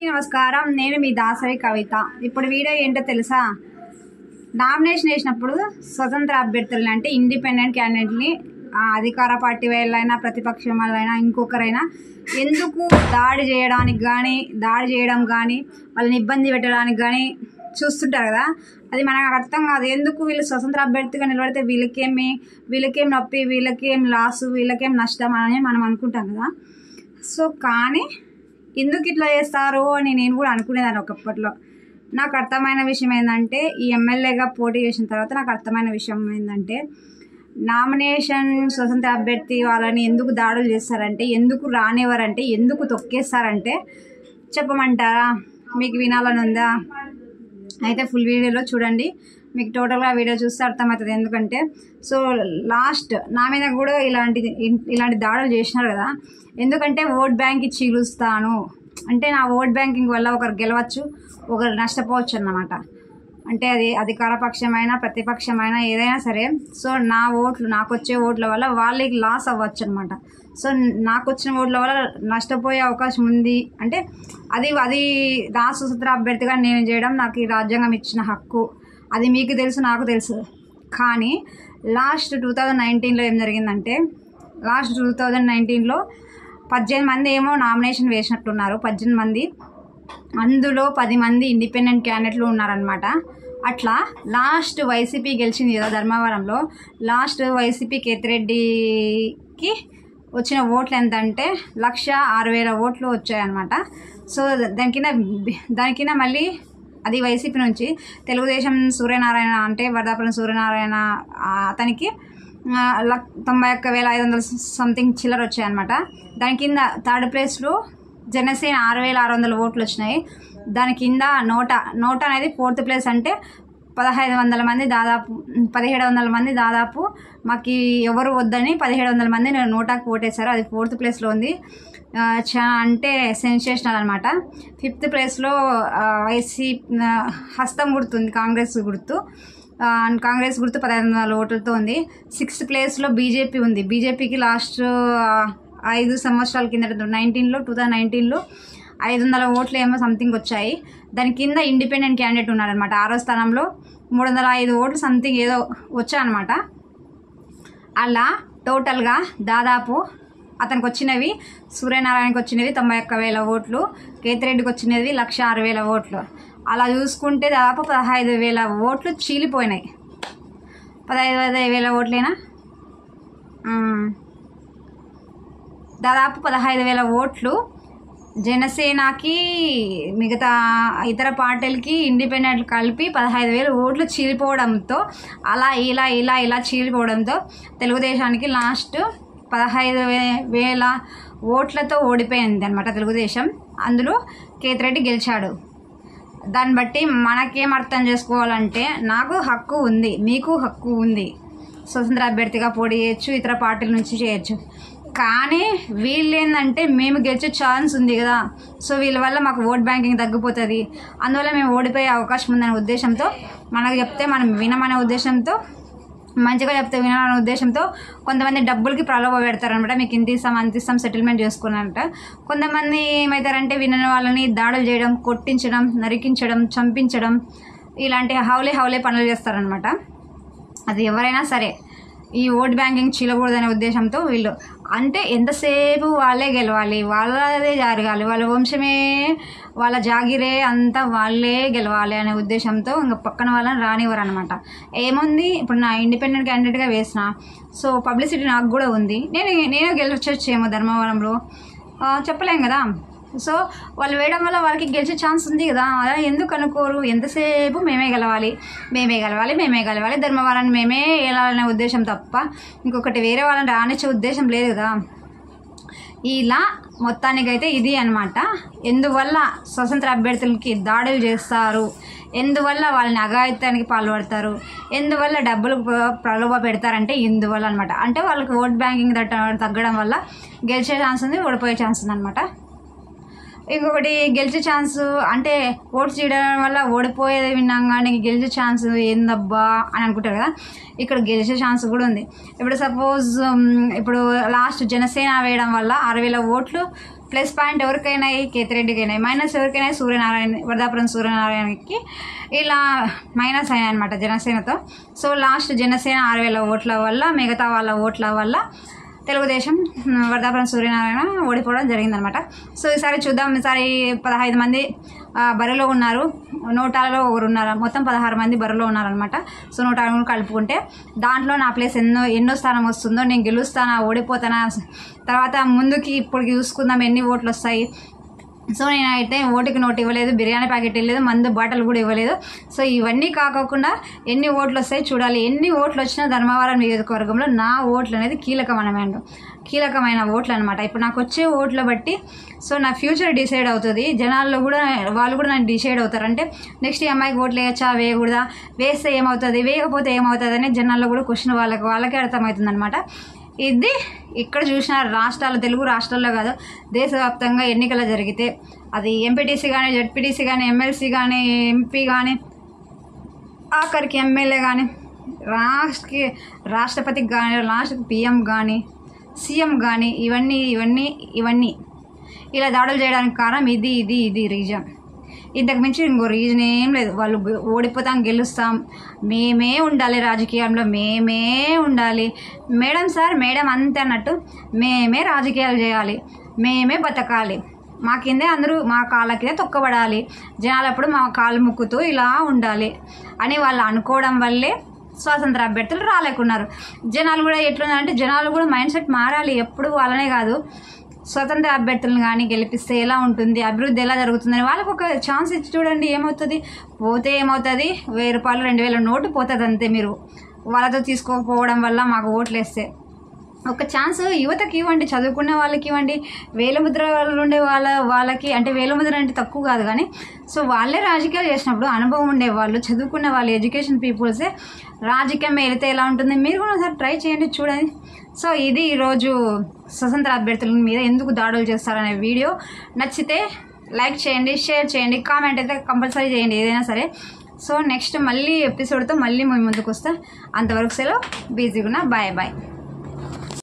నమస్కారం, నేను మీ దాసరి కవిత. ఇప్పుడు వీడియో ఏంటో తెలుసా? నామినేషన్ వేసినప్పుడు స్వతంత్ర అభ్యర్థులని అంటే ఇండిపెండెంట్ క్యాండిడేట్ని అధికార పార్టీ వాళ్ళైనా ప్రతిపక్షం వాళ్ళైనా ఇంకొకరైనా ఎందుకు దాడి చేయడం కానీ వాళ్ళని ఇబ్బంది పెట్టడానికి కానీ చూస్తుంటారు కదా. అది మనకు అర్థం కాదు. ఎందుకు వీళ్ళు స్వతంత్ర అభ్యర్థిగా నిలబడితే వీళ్ళకేం నొప్పి, వీళ్ళకేం లాసు, వీళ్ళకేం నష్టం అని మనం అనుకుంటాం కదా. సో కానీ ఎందుకు ఇట్లా చేస్తారు అని నేను కూడా అనుకునేదాన్ని ఒకప్పట్లో. నాకు అర్థమైన విషయం ఏంటంటే, ఈ ఎమ్మెల్యేగా పోటీ చేసిన తర్వాత నాకు అర్థమైన విషయం ఏంటంటే, నామినేషన్ స్వతంత్ర అభ్యర్థి వాళ్ళని ఎందుకు దాడులు చేస్తారంటే, ఎందుకు రానివ్వరంటే, ఎందుకు తొక్కేస్తారంటే చెప్పమంటారా? మీకు వినాలని ఉందా? అయితే ఫుల్ వీడియోలో చూడండి, మీకు టోటల్గా వీడియో చూస్తే అర్థమవుతుంది. ఎందుకంటే సో లాస్ట్ నా మీద కూడా ఇలాంటి దాడులు చేసినారు కదా. ఎందుకంటే ఓట్ బ్యాంక్కి చీలుస్తాను అంటే, నా ఓట్ బ్యాంకింగ్ వల్ల ఒకరు గెలవచ్చు, ఒకరు నష్టపోవచ్చు అన్నమాట. అంటే అది అధికార పక్షమైనా ప్రతిపక్షమైనా ఏదైనా సరే. సో నాకు వచ్చే ఓట్ల వల్ల వాళ్ళకి లాస్ అవ్వచ్చు అనమాట. సో నాకు వచ్చిన ఓట్ల వల్ల నష్టపోయే అవకాశం ఉంది. అంటే అది నా స్వతంత్ర అభ్యర్థిగా నేను చేయడం నాకు ఈ రాజ్యాంగం ఇచ్చిన హక్కు. అది మీకు తెలుసు, నాకు తెలుసు. కానీ లాస్ట్ 2019లో ఏం జరిగిందంటే, లాస్ట్ 2019లో 18 మంది ఏమో నామినేషన్ వేసినట్టున్నారు. 18 మంది, అందులో 10 మంది ఇండిపెండెంట్ క్యాండిడేట్లు ఉన్నారనమాట. అట్లా లాస్ట్ వైసీపీ గెలిచింది కదా ధర్మవరంలో. లాస్ట్ వైసీపీ కేతిరెడ్డికి వచ్చిన ఓట్లు ఎంత అంటే 1,06,000 ఓట్లు వచ్చాయన్నమాట. సో దానికింద మళ్ళీ అది వైసీపీ నుంచి తెలుగుదేశం సూర్యనారాయణ అంటే వరదాపురం సూర్యనారాయణ అతనికి 91,500 సంథింగ్ చిల్లర వచ్చాయన్నమాట. దాని కింద థర్డ్ ప్లేస్లో జనసేన 6,600 ఓట్లు వచ్చినాయి. దాని కింద నోటా అనేది ఫోర్త్ ప్లేస్. అంటే 1,500 మంది దాదాపు 1,700 మంది దాదాపు మాకు ఎవరు వద్దని 1,700 మంది నోటాకు ఓటేశారు. అది ఫోర్త్ ప్లేస్లో ఉంది. అంటే సెన్సేషనల్ అనమాట. ఫిఫ్త్ ప్లేస్లో హస్తం గుర్తుంది, కాంగ్రెస్ గుర్తు 1,500 ఓట్లతో ఉంది. సిక్స్త్ ప్లేస్లో బీజేపీ ఉంది. బీజేపీకి లాస్ట్ 5 సంవత్సరాల కింద 2019లో 500 ఓట్లు ఏమో సంథింగ్ వచ్చాయి. దాని కింద ఇండిపెండెంట్ క్యాండిడేట్ ఉన్నారనమాట. 6వ స్థానంలో 305 ఓట్లు సంథింగ్ ఏదో వచ్చాయన్నమాట. అలా టోటల్గా దాదాపు అతనికి వచ్చినవి, సూర్యనారాయణకి వచ్చినవి 91,000 ఓట్లు, కేతిరెడ్డికి వచ్చినవి 1,06,000 ఓట్లు. అలా చూసుకుంటే దాదాపు 15,000 ఓట్లు చీలిపోయినాయి. 15,000 ఓట్లేనా? దాదాపు 15,000 ఓట్లు జనసేనకి, మిగతా ఇతర పార్టీలకి, ఇండిపెండెంట్ కలిపి 15,000 ఓట్లు చీలిపోవడంతో ఇలా చీలిపోవడంతో తెలుగుదేశానికి లాస్ట్ 15,000 ఓట్లతో ఓడిపోయింది అనమాట తెలుగుదేశం. అందులో కేతిరెడ్డి గెలిచాడు. దాన్ని బట్టి మనకేం అర్థం చేసుకోవాలంటే, నాకు హక్కు ఉంది, మీకు హక్కు ఉంది, స్వతంత్ర అభ్యర్థిగా పోటీ చేయొచ్చు, ఇతర పార్టీల నుంచి చేయొచ్చు. కానీ వీళ్ళు ఏంటంటే, మేము గెలిచే ఛాన్స్ ఉంది కదా, సో వీళ్ళ వల్ల మాకు ఓట్ బ్యాంకింగ్ తగ్గిపోతుంది, అందువల్ల మేము ఓడిపోయే అవకాశం ఉందనే ఉద్దేశంతో, మనకు చెప్తే మనం వినమనే ఉద్దేశంతో, మంచిగా చెప్తే వినాలనే ఉద్దేశంతో కొంతమంది డబ్బులకి ప్రలోభ పెడతారనమాట. మీకు ఇంత ఇస్తాం అంత ఇస్తాం సెటిల్మెంట్ చేసుకున్నారంట. కొంతమంది ఏమవుతారంటే, వినని వాళ్ళని దాడులు చేయడం, కొట్టించడం, నరికించడం, చంపించడం, ఇలాంటి హౌలే పనులు చేస్తారనమాట. అది ఎవరైనా సరే ఈ ఓట్ బ్యాంకింగ్ చీలకూడదనే ఉద్దేశంతో వీళ్ళు అంటే ఎంతసేపు వాళ్ళే గెలవాలి, వాళ్ళదే జరగాలి, వాళ్ళ వంశమే, వాళ్ళ జాగిరే అంతా వాళ్ళే గెలవాలి అనే ఉద్దేశంతో ఇంకా పక్కన వాళ్ళని రానివ్వరు అనమాట. ఏముంది, ఇప్పుడు నా ఇండిపెండెంట్ క్యాండిడేట్గా వేసిన, సో పబ్లిసిటీ నాకు కూడా ఉంది, నేను గెలిచొచ్చేమో ధర్మవరంలో, చెప్పలేం కదా. సో వాళ్ళు వేయడం వల్ల వాళ్ళకి గెలిచే ఛాన్స్ ఉంది కదా. అలా ఎందుకు అనుకోరు? ఎంతసేపు మేమే గెలవాలి, ధర్మవరాన్ని మేమే వెళ్ళాలనే ఉద్దేశం తప్ప ఇంకొకటి వేరే వాళ్ళని రానిచ్చే ఉద్దేశం లేదు కదా. ఇలా మొత్తానికైతే ఇది అనమాట. ఎందువల్ల స్వతంత్ర అభ్యర్థులకి దాడులు చేస్తారు, ఎందువల్ల వాళ్ళని అఘాయిత్యానికి పాల్పడతారు, ఎందువల్ల డబ్బులు ప్రలోభ పెడతారంటే ఇందువల్ల అనమాట. అంటే వాళ్ళకి ఓట్ బ్యాంకింగ్ తగ్గడం వల్ల గెలిచే ఛాన్స్ ఉంది, ఓడిపోయే ఛాన్స్ ఉంది అనమాట. ఇంకొకటి గెలిచే ఛాన్స్ అంటే, ఓట్స్ చేయడం వల్ల ఓడిపోయేది విన్నాం కానీ గెలిచే ఛాన్స్ ఏందబ్బా అని అనుకుంటారు కదా. ఇక్కడ గెలిచే ఛాన్స్ కూడా ఉంది. ఇప్పుడు సపోజ్ ఇప్పుడు లాస్ట్ జనసేన వేయడం వల్ల 6,000 ఓట్లు ప్లస్ పాయింట్ ఎవరికైనా కేతిరెడ్డికైనా, మైనస్ ఎవరికైనా వర్ధాపురం సూర్యనారాయణకి ఇలా మైనస్ అయినాయి అనమాట జనసేనతో. సో లాస్ట్ జనసేన 6,000 ఓట్ల వల్ల, మిగతా వాళ్ళ ఓట్ల వల్ల తెలుగుదేశం వర్ధాపురం సూర్యనారాయణ ఓడిపోవడం జరిగిందనమాట. సో ఈసారి చూద్దాం. ఈసారి 15 మంది బరిలో ఉన్నారు, నోటాలలో ఒకరు ఉన్నారు, మొత్తం 16 మంది బరిలో ఉన్నారనమాట. సో 106 కలుపుకుంటే దాంట్లో నా ప్లేస్ ఎన్నో స్థానం వస్తుందో, నేను గెలుస్తానా ఓడిపోతానా, తర్వాత ముందుకి ఇప్పటికి చూసుకుందాం ఎన్ని ఓట్లు వస్తాయి. సో నేనైతే ఓటుకి నోటు ఇవ్వలేదు, బిర్యానీ ప్యాకెట్ ఇవ్వలేదు, మందు బాటలు కూడా ఇవ్వలేదు. సో ఇవన్నీ కాకుండా ఎన్ని ఓట్లు వస్తాయి చూడాలి. ఎన్ని ఓట్లు వచ్చినా ధర్మవరం నియోజకవర్గంలో నా ఓట్లు అనేది కీలకమైన ఓట్లు అనమాట. ఇప్పుడు నాకు వచ్చే ఓట్ల బట్టి సో నా ఫ్యూచర్ డిసైడ్ అవుతుంది. జనాల్లో కూడా వాళ్ళు కూడా నాకు డిసైడ్ అవుతారు. అంటే నెక్స్ట్ ఈ అమ్మాయికి ఓట్లు వేయచ్చా, వేయకూడదా, వేస్తే ఏమవుతుంది, వేయకపోతే ఏమవుతుంది అనే జనాల్లో కూడా క్వశ్చన్ వాళ్ళకే అర్థమవుతుంది అనమాట. ఇది ఇక్కడ చూసిన రాష్ట్రాలు, తెలుగు రాష్ట్రాల్లో కాదు దేశవ్యాప్తంగా ఎన్నికలు జరిగితే అది ఎంపీటీసీ కానీ, జెడ్పీటీసీ కానీ, ఎమ్మెల్సీ కానీ, ఎంపీ కానీ, ఆఖరికి ఎమ్మెల్యే కానీ, రాష్ట్రపతికి కానీ, లాస్ట్కి పిఎం కానీ, సీఎం కానీ, ఇవన్నీ ఇలా దాడులు చేయడానికి కారణం ఇది రీజన్. ఇంతకు మించి ఇంకో రీజన్ ఏం లేదు. వాళ్ళు ఓడిపోతాం, గెలుస్తాం, మేమే ఉండాలి, రాజకీయంలో మేమే ఉండాలి, మేడం సార్ మేడం అంతే అన్నట్టు మేమే రాజకీయాలు చేయాలి, మేమే బతకాలి, మా కిందే అందరూ మా కాళ్ళ కింద తొక్కబడాలి, జనాలు అప్పుడు మా కాళ్ళు ముక్కుతూ ఇలా ఉండాలి అని వాళ్ళు అనుకోవడం వల్లే స్వాతంత్ర అభ్యర్థులు రాలేకున్నారు. జనాలు కూడా ఎట్లున్నారంటే జనాలు కూడా మైండ్ సెట్ మారాలి. ఎప్పుడు వాళ్ళనే కాదు, స్వతంత్ర అభ్యర్థులను కానీ గెలిపిస్తే ఎలా ఉంటుంది, అభివృద్ధి ఎలా జరుగుతుందని వాళ్ళకు ఒక ఛాన్స్ ఇచ్చి చూడండి. ఏమవుతుంది, పోతే ఏమవుతుంది, 1000 రూపాయలు 2000 నోటు పోతుంది అంతే. మీరు వాళ్ళతో తీసుకోకపోవడం వల్ల మాకు ఓట్లు వేస్తే ఒక ఛాన్స్ యువతకి ఇవ్వండి, చదువుకునే వాళ్ళకి ఇవ్వండి. వేలముద్ర వాళ్ళు ఉండే వాళ్ళకి అంటే వేలముద్ర అంటే తక్కువ కాదు కానీ సో వాళ్ళే రాజకీయాలు చేసినప్పుడు అనుభవం ఉండే వాళ్ళు, చదువుకున్న వాళ్ళు, ఎడ్యుకేషన్ పీపుల్సే రాజకీయం వెళితే ఎలా ఉంటుంది మీరు కూడా ఒకసారి ట్రై చేయండి, చూడండి. సో ఇది ఈరోజు స్వతంత్ర అభ్యర్థుల మీద ఎందుకు దాడులు చేస్తారనే వీడియో. నచ్చితే లైక్ చేయండి, షేర్ చేయండి, కామెంట్ అయితే కంపల్సరీ చేయండి ఏదైనా సరే. సో నెక్స్ట్ మళ్ళీ ఎపిసోడ్తో మళ్ళీ మేము ముందుకు వస్తాం. అంతవరకు సెలవు, బిజీగా ఉన్నా, బాయ్ బాయ్.